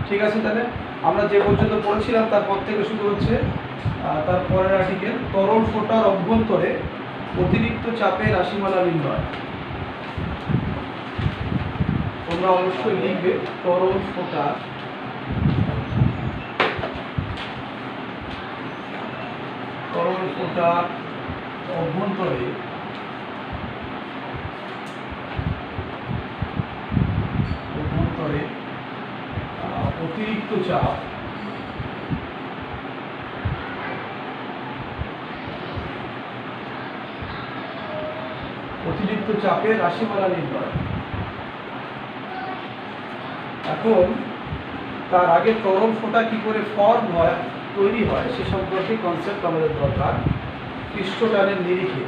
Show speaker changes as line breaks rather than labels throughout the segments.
ঠিক আছে, তাহলে আমরা যে পর্যন্ত পড়েছিলাম তারপর থেকে শুরু হচ্ছে তার পরের আর্টিকেল, তরল ফোঁটার অভ্যন্তরে অতিরিক্ত চাপের রাশিমালা নির্ণয়। তোমরা অবশ্যই লিখবে তরল ফোঁটার অভ্যন্তরে অতিরিক্ত চাপ চাপের রাশিমালা নির্ণয়। এখন তার আগে তরল ফোঁটা কি করে ফর্ম হয়, তৈরি হয়, সে সম্পর্কে কনসেপ্ট আমাদের দরকার। পৃষ্ঠটানের নিরিখে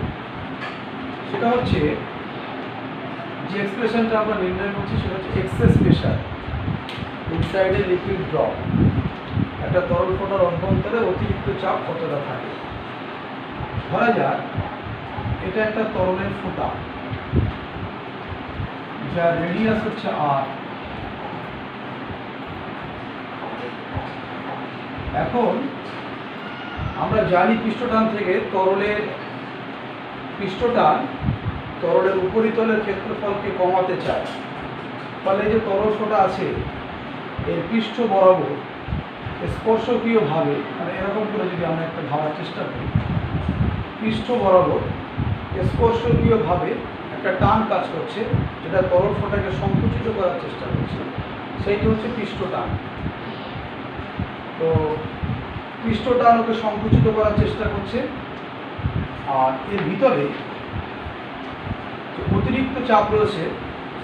সেটা হচ্ছে যে এক্সপ্রেশনটা আমরা নির্ণয় করছি সেটা হচ্ছে excess pressure inside a liquid drop. একটা তরল ফোঁটার অভ্যন্তরে অতিরিক্ত চাপ কতটা থাকে। ধরা যাক এটা একটা তরলের ফোঁটা যার রেডিয়াস হচ্ছে r। এখন আমরা জানি পৃষ্ঠটান থেকে তরলের উপরিতলের ক্ষেত্রফলকে কমাতে চায়। ফলে যে তরল ফোঁটা আছে এর পৃষ্ঠ বরাবর স্পর্শকীয়ভাবে, মানে এরকম করে যদি আমরা একটা ভাবার চেষ্টা করি, পৃষ্ঠ বরাবর স্পর্শকীয়ভাবে একটা টান কাজ করছে যেটা তরল ফোঁটাকে সংকুচিত করার চেষ্টা করছে, সেইটা হচ্ছে পৃষ্ঠটান। তো পৃষ্ঠটান ওকে সংকুচিত করার চেষ্টা করছে, আর এর ভিতরে যে অতিরিক্ত চাপ রয়েছে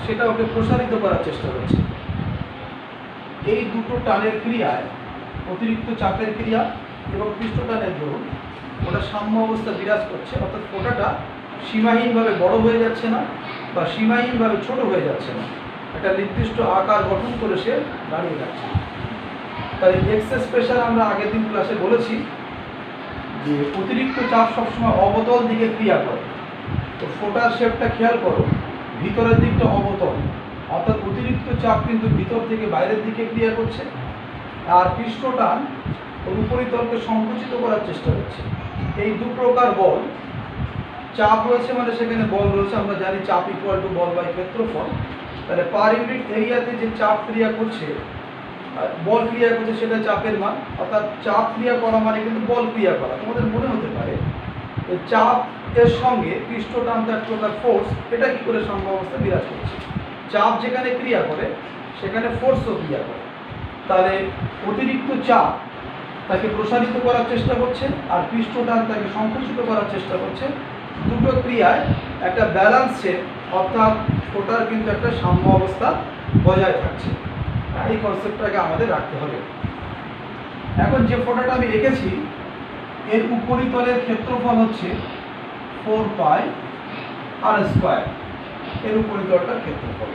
সেটা ওকে প্রসারিত করার চেষ্টা করছে। এই দুটো টানের ক্রিয়ায়, অতিরিক্ত চাপের ক্রিয়া এবং পৃষ্ঠটানের দরুন ওটা সাম্য অবস্থা বিরাজ করছে, অর্থাৎ ফোঁটাটা সীমাহীনভাবে বড় হয়ে যাচ্ছে না বা সীমাহীনভাবে ছোট হয়ে যাচ্ছে না, একটা নির্দিষ্ট আকার গঠন করে সে দাঁড়িয়ে যাচ্ছে। তাই এক্সেস প্রেশার আমরা আগের দিন ক্লাসে বলেছি যে অতিরিক্ত চাপ সবসময় অবতল দিকে ক্রিয়া করে। তো ফোঁটার শেপটা খেয়াল করো, ভিতরের দিকটা অবতল, অর্থাৎ অতিরিক্ত চাপ কিন্তু ভিতর থেকে বাইরের দিকে ক্রিয়া করছে, আর পৃষ্ঠটান উপরিতলকে সংকুচিত করার চেষ্টা করছে। এই দু প্রকার বল, চাপ রয়েছে মানে সেখানে বল রয়েছে। আমরা জানি চাপ ইকুয়াল টু বল বাই ক্ষেত্রফল। তাহলে পার ইউনিট এরিয়াতে যে চাপ ক্রিয়া করছে, বল ক্রিয়া করছে, সেটা চাপের মান। অর্থাৎ চাপ ক্রিয়া করা মানে কিন্তু বল ক্রিয়া করা। তোমাদের মনে হতে পারে চাপ এর সঙ্গে পৃষ্ঠটান এক প্রকার ফোর্স, এটা কি করে সম্ভব অবস্থা বিরাজ করছে। চাপ যেখানে ক্রিয়া করে সেখানে ফোর্সও ক্রিয়া করে। তাহলে অতিরিক্ত চাপ তাকে প্রসারিত করার চেষ্টা করছে আর পৃষ্ঠটান তাকে সংকুচিত করার চেষ্টা করছে। দুটো ক্রিয়ায় একটা ব্যালেন্সে, অর্থাৎ ফোঁটার কিন্তু একটা সাম্য অবস্থা বজায় থাকছে। এই কনসেপ্টটাকে আমাদের রাখতে হবে। এখন যে ফোঁটাটা আমি এঁকেছি এর উপরিতলের ক্ষেত্রফল হচ্ছে 4πr², এর উপরিতলটার ক্ষেত্রফল।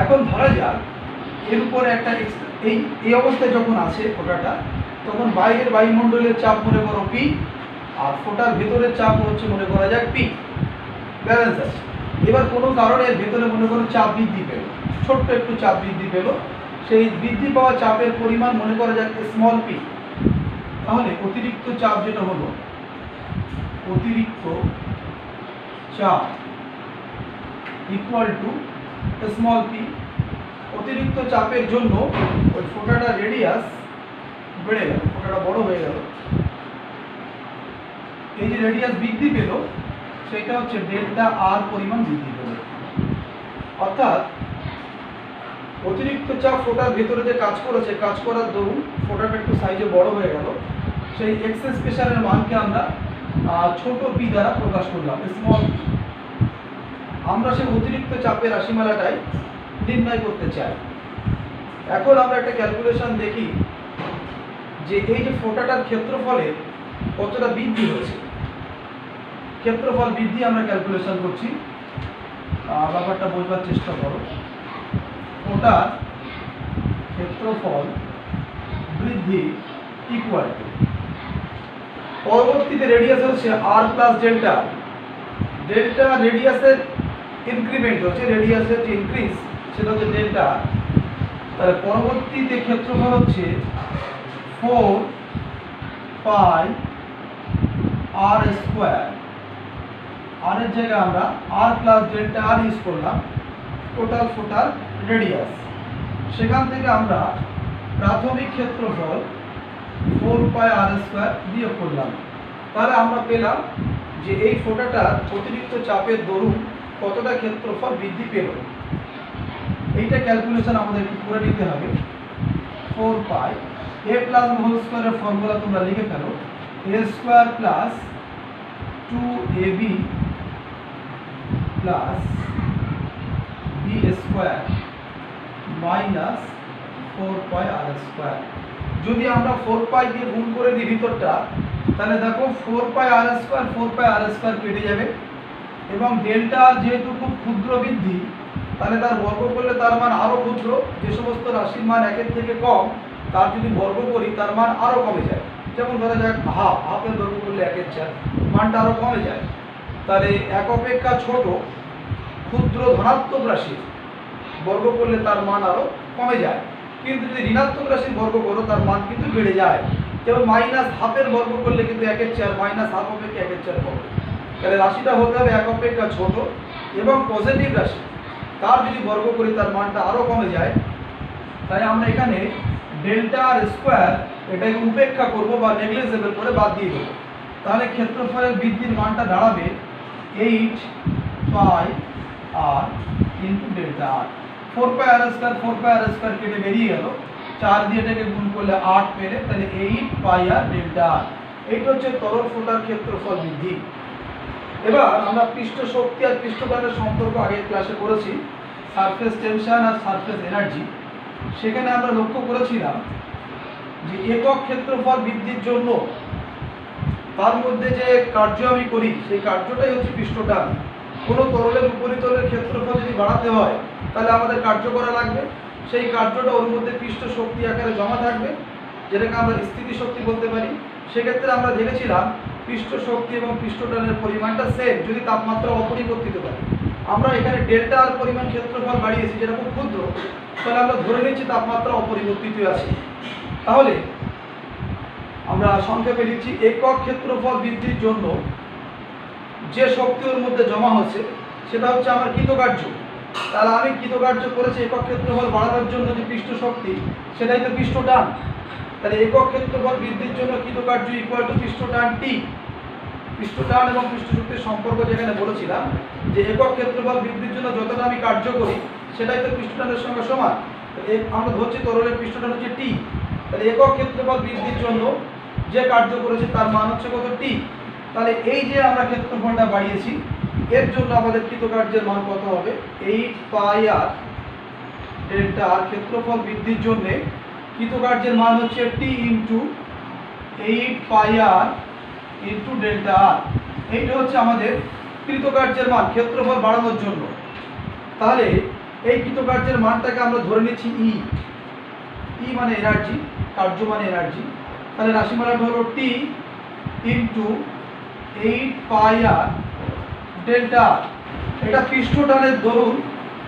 এখন ধরা যাক এর উপরে একটা এই অবস্থায় যখন আছে ফোঁটাটা, তখন বাইরের বায়ুমণ্ডলের চাপ মনে করো পি, আর ফোঁটার ভেতরের চাপ হচ্ছে মনে করা যাক পি, ব্যালেন্স আছে। এবার কোনো কারণে এর ভেতরে মনে করো চাপ বৃদ্ধি পেল, ছোট্ট একটু চাপ বৃদ্ধি পেল, সেই বৃদ্ধি পাওয়া চাপের পরিমাণ মনে করা যাক স্মল পি। তাহলে অতিরিক্ত চাপ যেটা হলো, অতিরিক্ত চাপ ইকুয়াল টু স্মল পি। অতিরিক্ত চাপের জন্য ওই ফোঁটাটার রেডিয়াস বেড়ে গেল, ফোঁটাটা বড় হয়ে গেল। এই যে রেডিয়াস বৃদ্ধি পেল সেটা হচ্ছে ডেল্টা আর পরিমাণ বৃদ্ধি পেল। অর্থাৎ অতিরিক্ত চাপ ফোঁটার ভেতরে যে কাজ করেছে, কাজ করার দরুন ফোঁটাটা একটু সাইজে বড় হয়ে গেল। সেই এক্সেস প্রেশারের মানকে আমরা ছোট পি দ্বারা প্রকাশ করলাম, স্মল পি। আমরা সেই অতিরিক্ত চাপের রাশিমালাটাই নির্ণয় করতে চাই। এখন আমরা একটা ক্যালকুলেশন দেখি যে এই যে ফোঁটাটার ক্ষেত্রফলে কতটা বৃদ্ধি হয়েছে। ক্ষেত্রফল বৃদ্ধি আমরা ক্যালকুলেশন করছি, ব্যাপারটা বোঝবার চেষ্টা করো। ফোঁটার ক্ষেত্রফল বৃদ্ধি ইকুয়াল টু, পরবর্তীতে রেডিয়াস হচ্ছে আর প্লাস ডেল্টা। ডেল্টা রেডিয়াসের ইনক্রিমেন্ট হচ্ছে, রেডিয়াসের যে ইনক্রিজ সেটা হচ্ছে ডেল্টা তাহলে পরবর্তীতে ক্ষেত্রফল হচ্ছে 4 পাই আর স্কোয়ার। আর এর জায়গায় আমরা আর প্লাস ডেল্টা আর ইউজ করলাম, টোটাল ফুটার রেডিয়াস। সেখান থেকে আমরা প্রাথমিক ক্ষেত্রফল 4 পাই আর স্কোয়ার বিয়োগ করলাম। তাহলে আমরা পেলাম যে এই ফোঁটাটার অতিরিক্ত চাপের দরুন কতটা ক্ষেত্রফল বৃদ্ধি পেল। এইটা ক্যালকুলেশন আমাদের একটু করে নিতে হবে। 4 পাই এ প্লাস হোল স্কোয়ারের ফর্মুলা তোমরা লিখে ফেলো, A square plus 2ab plus B square minus 4 pi R square. যদি আমরা 4 পাই দিয়ে গুণ করে দিই ভিতরটা, তাহলে দেখো 4 পাই আর স্কোয়ার কেটে যাবে, এবং ডেল্টা যেহেতু খুব ক্ষুদ্র বৃদ্ধি, তাহলে তার বর্গ করলে তার মান আরও ক্ষুদ্র। যে সমস্ত রাশির মান একের থেকে কম, তার যদি বর্গ করি তার মান আরও কমে যায়। যেমন ধরা যাক হাফের বর্গ করলে 1/4, মানটা আরও কমে যায়। তাহলে এক অপেক্ষা ছোট ক্ষুদ্র ধনাত্মক রাশি বর্গ করলে তার মান আরও কমে যায়। কিন্তু যদি ঋণাত্মক রাশির বর্গ করো তার মান কিন্তু বেড়ে যায়। যেমন মাইনাস হাফের বর্গ করলে কিন্তু 1/4, মাইনাস হাফ অপেক্ষা 1/4 কমে। তাহলে রাশিটা হতে হবে এক অপেক্ষা ছোট এবং পজিটিভ রাশি, তার যদি বর্গ করি তার মানটা আরও কমে যায়। তাই আমরা এখানে ডেল্টা আর স্কোয়ার এটাকে উপেক্ষা করব বা নেগলিজেবল করে বাদ দিয়ে দেবো। তাহলে ক্ষেত্রফলের বৃদ্ধির মানটা দাঁড়াবে 8 পাই আর ইন্টু ডেল্টা আর। 4 পাই আর স্কোয়ার কেটে বেরিয়ে গেল, 4 দিয়ে এটাকে গুণ করলে 8 পেলে, তাহলে 8 পাই আর ডেল্টা আর। এইটা হচ্ছে তরল ফোঁটার ক্ষেত্রফল বৃদ্ধি। এবার আমরা পৃষ্ঠ শক্তি আর পৃষ্ঠটানের সম্পর্ক আগের ক্লাসে করেছি, সারফেস টেনশন আর সারফেস এনার্জি। সেখানে আমরা লক্ষ্য করেছিলাম যে একক ক্ষেত্রফল বৃদ্ধির জন্য তার মধ্যে যে কার্য আমি করি সেই কার্যটাই হচ্ছে পৃষ্ঠটান। কোনো তরলের উপরিতলের ক্ষেত্রফল যদি বাড়াতে হয় তাহলে আমাদের কার্য করা লাগবে, সেই কার্যটা ওর মধ্যে পৃষ্ঠ শক্তি আকারে জমা থাকবে, যেটাকে আমরা স্থিতি শক্তি বলতে পারি। সেক্ষেত্রে আমরা দেখেছিলাম পৃষ্ঠ শক্তি এবং পৃষ্ঠটানের পরিমাণটা সেম যদি তাপমাত্রা অপরিবর্তিত থাকে। আমরা এখানে ডেল্টা আর পরিমাণ ক্ষেত্রফল বাড়িয়েছি যেটা খুব ক্ষুদ্র, তাহলে আমরা ধরে নিচ্ছি তাপমাত্রা অপরিবর্তিত আছে। তাহলে আমরা সংক্ষেপে লিখছি একক ক্ষেত্রফল বৃদ্ধির জন্য যে শক্তি ওর মধ্যে জমা হচ্ছে সেটা হচ্ছে আমার কৃতকার্য। তাহলে আমি কৃতকার্য করেছি একক ক্ষেত্রফল বাড়ানোর জন্য যে পৃষ্ঠ শক্তি, সেটাই তো পৃষ্ঠটান। তাহলে একক ক্ষেত্রফল বৃদ্ধির জন্য কৃতকার্য ইকুয়াল টু পৃষ্ঠটান টি। পৃষ্ঠটান এবং পৃষ্ঠশক্তির সম্পর্ক যেখানে বলেছিলাম যে একক ক্ষেত্রফল বৃদ্ধির জন্য যতটা আমি কার্য করি সেটাই তো পৃষ্ঠটানের সঙ্গে সমান। আমরা ধরছি তরলের পৃষ্ঠটান হচ্ছে টি, তাহলে একক ক্ষেত্রফল বৃদ্ধির জন্য যে কার্য করেছে তার মান হচ্ছে কত টি। তাহলে এই যে আমরা ক্ষেত্রফলটা বাড়িয়েছি এর জন্য আমাদের কৃতকার্যের মান কত হবে, 8 পাই আর ডেল্টা আর। ক্ষেত্রফল বৃদ্ধির জন্য কৃতকার্যের মান হচ্ছে টি into 8 pi R into delta আর। এইটা হচ্ছে আমাদের কৃতকার্যের মান ক্ষেত্রফল বাড়ানোর জন্য। তাহলে এই কৃতকার্যের মানটাকে আমরা ধরে নিচ্ছি ই মানে এনার্জি, কার্য মানে এনার্জি। তাহলে রাশিমালাটা হলো টি ইন্টু 8 পাই আর ডেল্টা আর। এটা পৃষ্ঠটানের দরুন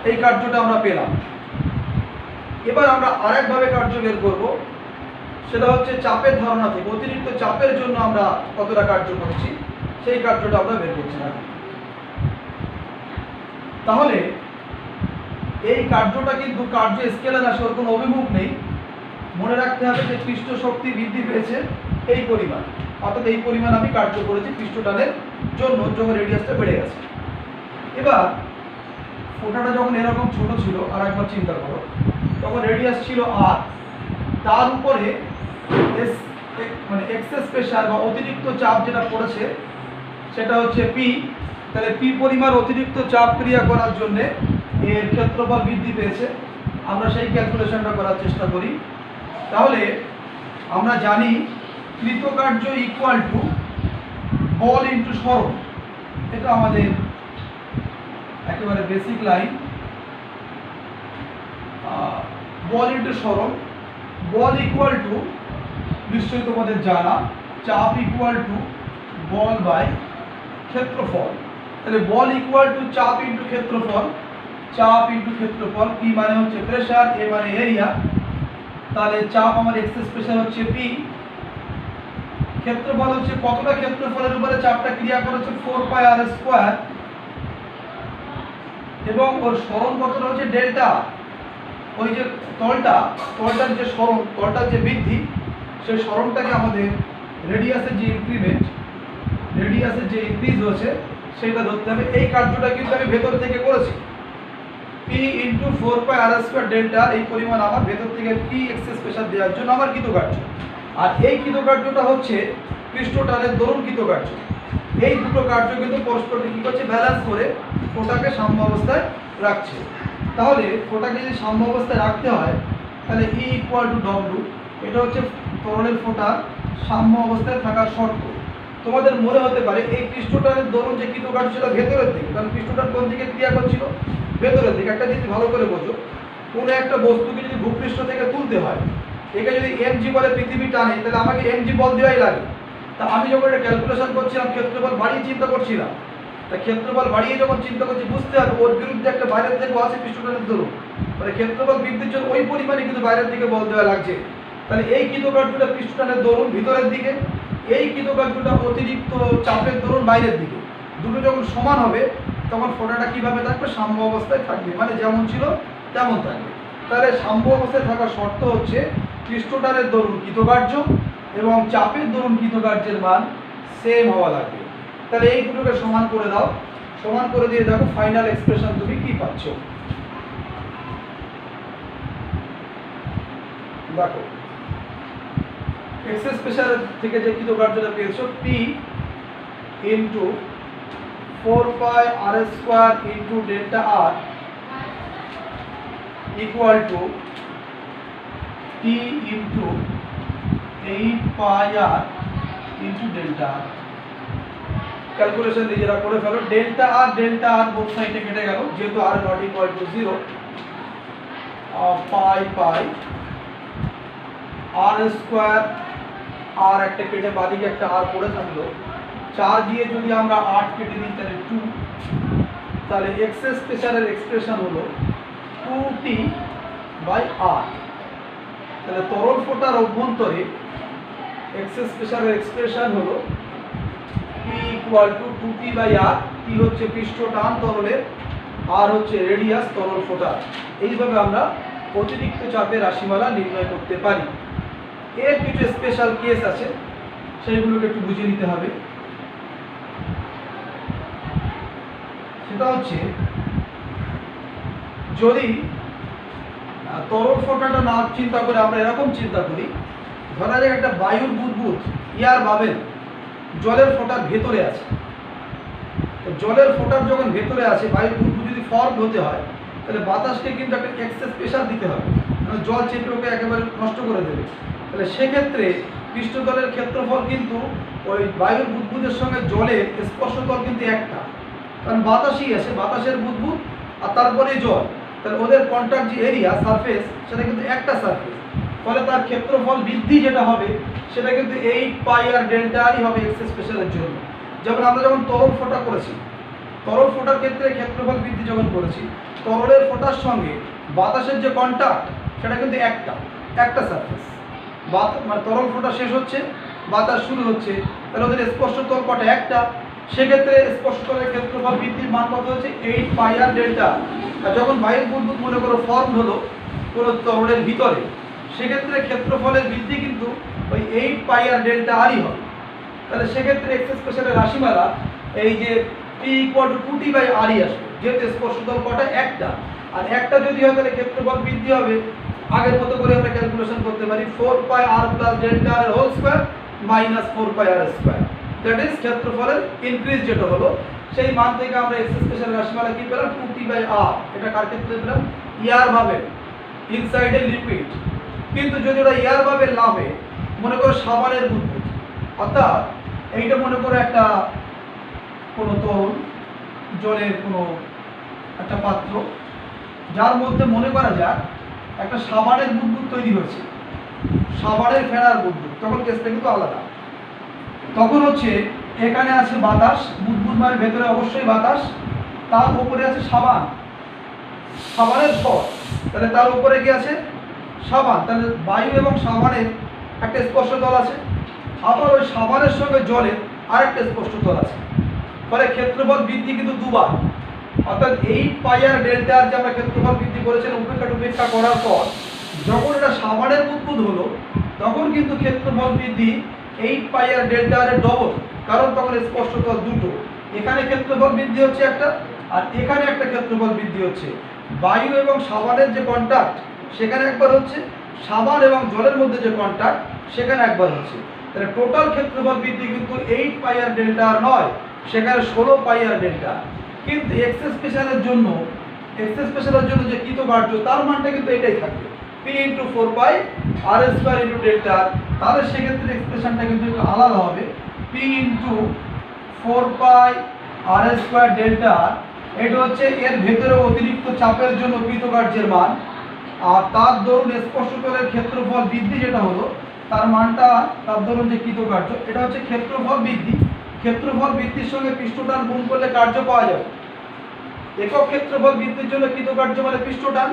এই কার্যটা আমরা পেলাম। এবার আমরা আরেকভাবে কার্য বের করব, সেটা হচ্ছে চাপের ধারণা থেকে অতিরিক্ত চাপের জন্য আমরা কতটা কার্য করছি সেই কার্যটা আমরা বের করছি না। তাহলে এই কার্যটা কিন্তু কার্য স্কেলার রাশি, ওর কোনো অভিমুখ নেই। মনে রাখতে হবে যে পৃষ্ঠ শক্তি বৃদ্ধি পেয়েছে এই পরিমাণ, অর্থাৎ এই পরিমাণ আমি কার্য করেছি পৃষ্ঠটানের জন্য যখন রেডিয়াসটা বেড়ে গেছে। এবার ফোঁটাটা যখন এরকম ছোট ছিল, আর একবার চিন্তা করো, তখন রেডিয়াস ছিল আর, তার উপরে মানে এক্সেস প্রেশার বা অতিরিক্ত চাপ যেটা পড়েছে সেটা হচ্ছে পি। তাহলে পি পরিমাণ অতিরিক্ত চাপ ক্রিয়া করার জন্যে এর ক্ষেত্রফল বৃদ্ধি পেয়েছে। আমরা সেই ক্যালকুলেশনটা করার চেষ্টা করি। তাহলে আমরা জানি কৃতকার্য ইকুয়াল টু বল ইন্টু সরণ, এটা আমাদের একেবারে বেসিক লাইন। বল ইন্টু সরণ, বল ইকুয়াল টু নিশ্চয়ই তোমাদের জানা চাপ ইকুয়াল টু বল বাই ক্ষেত্রফল। তাহলে বল ইকুয়াল টু চাপ ইন্টু ক্ষেত্রফল, চাপ ইনটু ক্ষেত্রফল, পি মানে হচ্ছে প্রেসার, এ মানে এরিয়া, তাহলে চাপ আমার এক্সেস প্রেসার হচ্ছে পি, ক্ষেত্রফল হচ্ছে কতটা ক্ষেত্রফলের উপরে চাপটা ক্রিয়া করেছে 4 পাই আর স্কয়ার, এবং ওর সরণ কতটা হচ্ছে ডেল্টা। ওই যে তলটার যে সরণ, তলটার যে বৃদ্ধি, সেই সরণটাকে আমাদের রেডিয়াসের যে ইনক্রিজ হচ্ছে সেটা ধরতে হবে। এই কার্যটা কিন্তু আমি ভেতর থেকে করেছি, P into 4 pi R square delta, এই পরিমাণ আমার ভেতর থেকে পি এক্সেস প্রেসার দেওয়ার জন্য আমার কৃতকার্য। আর এই কৃতকার্যটা হচ্ছে পৃষ্ঠটানের দরুন কৃতকার্য। এই দুটো কার্য কিন্তু পরস্পরকে কী করছে, ব্যালেন্স করে ফোটাকে সাম্য অবস্থায় রাখছে। তাহলে ফোটাকে যদি সাম্য অবস্থায় রাখতে হয় তাহলে ই ইকুয়াল টু ডব্লু, এটা হচ্ছে তরলের ফোটার সাম্য অবস্থায় থাকার শর্ত। তোমাদের মনে হতে পারে এই পৃষ্ঠটানের দরুন যে কৃতকার্য সেটা ভেতরের দিকে, কারণ পৃষ্ঠটান কোন দিকে ক্রিয়া করছিল, ভেতরের দিকে। একটা জিনিস ভালো করে বোঝো, কোনো একটা বস্তুকে যদি ভূপৃষ্ঠ থেকে তুলতে হয়, একে যদি mg বলে পৃথিবী টানে, তাহলে আমাকে mg বল দেওয়াই লাগে। তা আমি যখন এটা ক্যালকুলেশন করছিলাম, ক্ষেত্রফল বাড়িয়ে চিন্তা করছিলাম, তা ক্ষেত্রফল বাড়িয়ে যখন চিন্তা করছি, বুঝতে হবে ওর বিরুদ্ধে একটা বাইরের থেকে আছে পৃষ্ঠটানের দরুন, মানে ক্ষেত্রফল বৃদ্ধির জন্য ওই পরিমাণে কিন্তু বাইরের দিকে বল দেওয়া লাগছে। তাহলে এই কৃতকার্যটা পৃষ্ঠটানের দরুন ভিতরের দিকে, এই কৃতকার্যটা অতিরিক্ত চাপের দরুন বাইরের দিকে। দুটো যখন সমান হবে তখন ফোটাটা কিভাবে থাকবে, সাম্য অবস্থায় থাকবে, মানে যেমন ছিল তেমন থাকবে। তাহলে সাম্য অবস্থায় থাকার শর্ত হচ্ছে পৃষ্ঠটানের দরুন কৃতকার্য এবং চাপের দরুন কৃতকার্যের মান সেম হওয়া লাগবে। তাহলে এই দুটোকে সমান করে দাও, সমান করে দিয়ে দেখো ফাইনাল এক্সপ্রেশন তুমি কি পাচ্ছ। দেখো এক্সেস প্রেসার থেকে যে কৃতকার্যটা পেয়েছো, P into 4 pi R square into delta R equal to P into 8 pi R into delta R. Calculation নিজেরা করে ফেলো। ডেল্টা আর বোথ সাইডে কেটে গেল, যেহেতু R not equal to 0, pi R square, আর একটা কেটে বাদিকে একটা আর পড়ে থাকলো, 4 দিয়ে যদি আমরা 8 কেটে দিই তাহলে 2, তাহলে এক্সেস প্রেসারের এক্সপ্রেশন হলো 2t বাই আর। তাহলে তরল ফোটার অভ্যন্তরে এক্সেস প্রেসারের এক্সপ্রেশন হলো P equal to 2t by R. T হচ্ছে পৃষ্ঠ টান তরলের, আর হচ্ছে রেডিয়াস তরল ফোটার। এইভাবে আমরা অতিরিক্ত চাপের রাশিমালা নির্ণয় করতে পারি। এর কিছু স্পেশাল কেস আছে, সেইগুলোকে একটু বুঝে নিতে হবে। সেটা হচ্ছে যদি তরল ফোটাটা না চিন্তা করে আমরা এরকম চিন্তা করি, ধরা যায় একটা বায়ুর বুদবুদ, এয়ার বাবেল জলের ফোটার ভেতরে আছে। তো জলের ফোটার যখন ভেতরে আছে, বায়ুর বুদবুদ যদি ফর্ম হতে হয়, তাহলে বাতাসকে কিন্তু একটা এক্সেস প্রেসার দিতে হবে, জল চেপে ওকে একেবারে নষ্ট করে দেবে। তাহলে সেক্ষেত্রে পৃষ্ঠতলের ক্ষেত্রফল কিন্তু ওই বায়ুর বুদবুদের সঙ্গে জলের স্পর্শতল কিন্তু একটা, কারণ বাতাসই আছে, বাতাসের বুদবুদ আর তারপরে জল, তাহলে ওদের কন্ট্যাক্ট যে এরিয়া সারফেস সেটা কিন্তু একটা সারফেস। ফলে তার ক্ষেত্রফল বৃদ্ধি যেটা হবে সেটা কিন্তু 8 পাই আর ডেল্টা আরই হবে এক্সেস প্রেসারের জন্য। যেমন আমরা যখন তরল ফোটা করেছি, তরল ফোটার ক্ষেত্রে ক্ষেত্রফল বৃদ্ধি যখন করেছি, তরলের ফোটার সঙ্গে বাতাসের যে কন্ট্যাক্ট সেটা কিন্তু একটা সারফেস। মানে তরল ফোটা শেষ হচ্ছে, বাতাস শুরু হচ্ছে, তাহলে ওদের স্পর্শতল কটা, একটা। সেক্ষেত্রে স্পর্শতলের ক্ষেত্রফল বৃদ্ধির মান কত হচ্ছে 8 পাই আর ডেল্টা। আর যখন বায়ুর বুদবুদ মনে করো ফর্ম হলো কোনো তরলের ভিতরে, সেক্ষেত্রে ক্ষেত্রফলের বৃদ্ধি কিন্তু ওই 8 পাই আর ডেল্টা আরই হবে। তাহলে সেক্ষেত্রে এক্সেস প্রেসারের রাশিমালা এই যে P equal to 2t by আরই আসবে, যেহেতু স্পর্শতল কটা, একটা। আর একটা যদি হয় তাহলে ক্ষেত্রফল বৃদ্ধি হবে, আগের মতো করে আমরা ক্যালকুলেশন করতে পারি 4 pi R plus delta R whole square minus 4 pi R square, that is ক্ষেত্রফলের ইনক্রিজ যেটা হলো, সেই মান থেকে আমরা এক্সেস প্রেসারের রাশিমালা কি পেলাম, 2t বাই আর। এটা কার ক্ষেত্রে পেলাম, air bubble, inside a liquid. কিন্তু যদি ওটা এয়ার বাবেল না হয়ে মনে করো সাবানের বুদবুদ, অর্থাৎ এইটা মনে করো একটা কোনো তরল জলের কোনো একটা পাত্র, যার মধ্যে মনে করা যাক একটা সাবানের বুদবুদ তৈরি হয়েছে, সাবানের ফেনার বুদবুদ, তখন কেসটা কিন্তু আলাদা। তখন হচ্ছে এখানে আছে বাতাস, বুদবুদ মানে ভেতরে অবশ্যই বাতাস, তার উপরে আছে সাবান, সাবানের স্বর, তাহলে তার উপরে কি আছে সাবান, তাহলে বায়ু এবং সাবানের একটা স্পর্শ তল আছে, আবার ওই সাবানের সঙ্গে জলের আরেকটা স্পর্শ তল আছে। ফলে ক্ষেত্রফল বৃদ্ধি কিন্তু দুবার, অর্থাৎ 8 পাই আর ডেল্টা যে আমরা ক্ষেত্রফল বৃদ্ধি করেছিলাম উপেক্ষা করার পর যখন এটা সাবানের বুদবুদ হলো তখন কিন্তু ক্ষেত্রফল বৃদ্ধি 8 পাই আর ডেল্টা এর ডবল, কারণ তখন স্পর্শতল দুটো, এখানে ক্ষেত্রফল বৃদ্ধি হচ্ছে একটা আর এখানে একটা ক্ষেত্রফল বৃদ্ধি হচ্ছে। বায়ু এবং সাবানের যে কন্ট্যাক্ট সেখানে একবার হচ্ছে, সাবান এবং জলের মধ্যে যে কন্ট্যাক্ট সেখানে একবার হচ্ছে। তাহলে টোটাল ক্ষেত্রফল বৃদ্ধি কিন্তু 8 পাই আর ডেল্টা আর নয়, সেখানে 16 পাই আর ডেল্টা। কিন্তু এক্স স্পেশালের জন্য যে কৃতকার্য তার মানটা কিন্তু এটাই থাকবে, P into 4 pi R square into delta. তাহলে সেক্ষেত্রে এক্সপ্রেশনটা কিন্তু একটু আলাদা হবে, P into 4 pi R square delta. এটা হচ্ছে এর ভেতরে অতিরিক্ত চাপের জন্য কৃতকার্যের মান, আর তার দরুন স্পর্শতলের ক্ষেত্রফল বৃদ্ধি যেটা হলো তার মানটা, তার দরুন যে কৃতকার্য, এটা হচ্ছে ক্ষেত্রফল বৃদ্ধি। ক্ষেত্রফল বৃদ্ধির সঙ্গে পৃষ্ঠটান গুণ করলে কার্য পাওয়া যাবে। একক ক্ষেত্রফল বৃদ্ধির জন্য কৃতকার্য মানে পৃষ্ঠটান,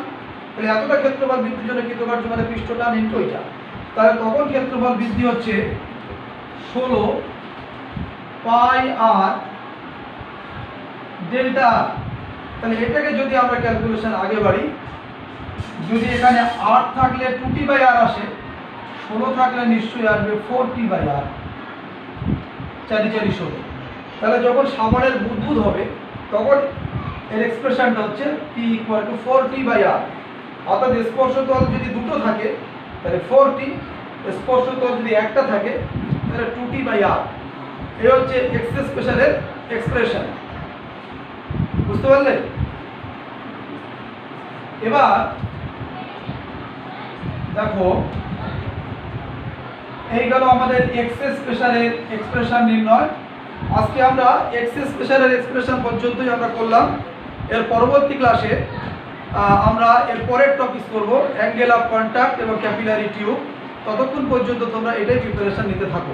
তাহলে এতটা ক্ষেত্রফল বৃদ্ধির জন্য কৃতকার্য মানে পৃষ্ঠটান ইন্টু এটা, তাহলে তখন ক্ষেত্রফল বৃদ্ধি হচ্ছে 16 পাই আর ডেল্টা। তাহলে এটাকে যদি আমরা ক্যালকুলেশন আগে বাড়ি, যদি এখানে 8 থাকলে 2t বাই r আসে, 16 থাকলে নিশ্চয়ই আসবে 4t বাই r, 4 4 16। তাহলে যখন সাবানের বুদবুদ হবে তখন এর এক্সপ্রেশনটা হচ্ছে p equal to 4t by r, অর্থাৎ স্পর্শতল যদি দুটো থাকে তাহলে 4t, স্পর্শতল যদি একটা থাকে তাহলে 2t বাই r। এই হচ্ছে এক্স স্পেশালের এক্সপ্রেশন, বুঝতে পারলে? এবার দেখো, এই গেল আমাদের এক্স স্পেশালের এক্সপ্রেশন নির্ণয়। আজকে আমরা এক্স স্পেশালের এক্সপ্রেশন পর্যন্তই আমরা করলাম। এর পরবর্তী ক্লাসে আমরা এর পরের টপিক করব অ্যাঙ্গেল অফ কন্ট্যাক্ট এবং ক্যাপিলারি টিউব। ততক্ষণ পর্যন্ত তোমরা এটাই প্রিপারেশন নিতে থাকো।